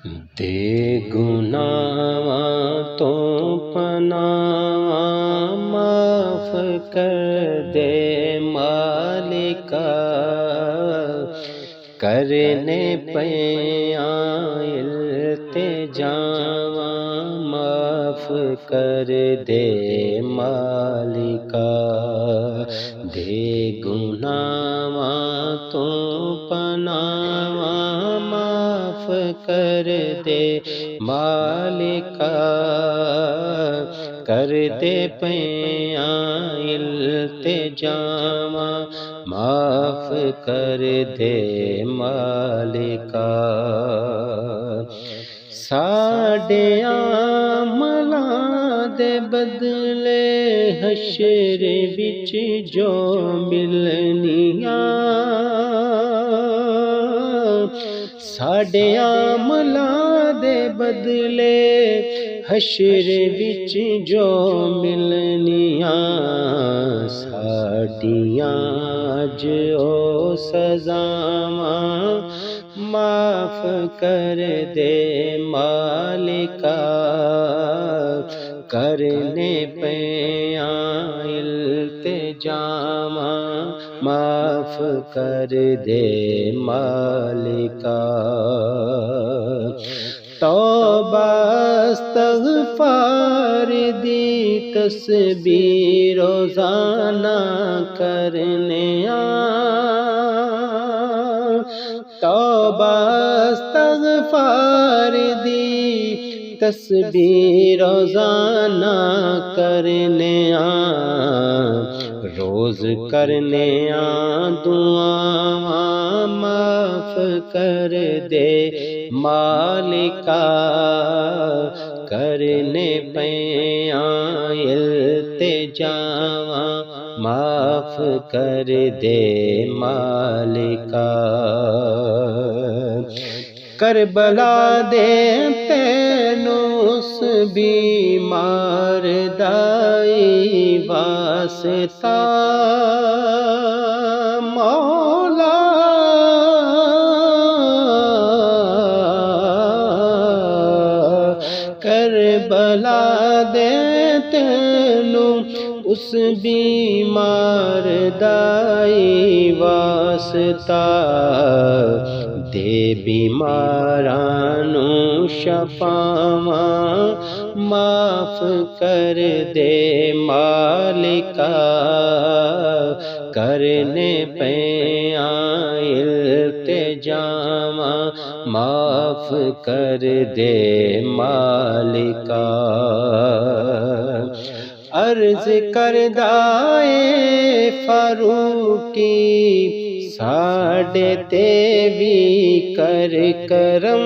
دے گناہاں تو پناہ معاف کر دے مالکا، کرنے پیاں التجاواں معاف کر دے مالکا، دے گناہاں تو پناہ معاف کر دے مالکا، کر دے پیاں التجاواں معاف کر دے مالکا، ساڈے عملاں دے بدلے حشر وچ جو ملنیاں، ساڈے عملاں دے بدلے حشر وچ جو ملنیاں، ساڈیاں اج او سزاواں معاف کر دے مالکا، کرنے پیاں التجاواں معاف کر دے مالکا، توبہ استغفار دی تسبیح روزانہ کرنیاں، توبہ استغفار دی تسبیح روزانہ کرنیاں، روز کرنیاں دعاواں معاف کر دے مالکا، کرنے پیاں التجاواں معاف کر دے مالکا، کربلا دے تینوں اس بیمار دائی واسطہ مولا، کربلا دے تینوں اس بیمار دائی واسطہ، دے بیماراں نوں شفاواں معاف کر دے مالکا، کرنے پیاں التجاواں معاف کر دے مالکا، عرض کردہ اے فاروقی ساڈے تے وی کر کرم،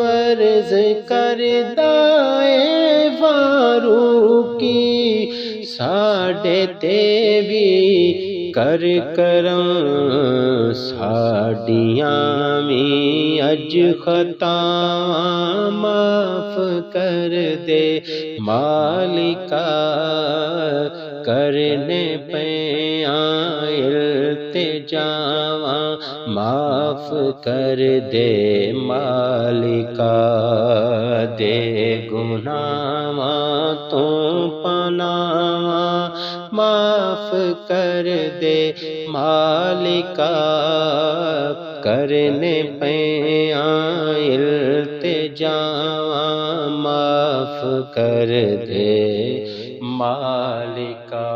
عرض کردہ اے فاروقی ساڈے تے وی کر کرم، ساڈیاں وی اج خطاواں معاف کر دے مالکا، کرنے پیاں التجاواں معاف کر دے مالکا، دے گناہاں تو پناہ معاف کر دے مالکا، کرنے پیاں التجاواں معاف کر دے مالکا۔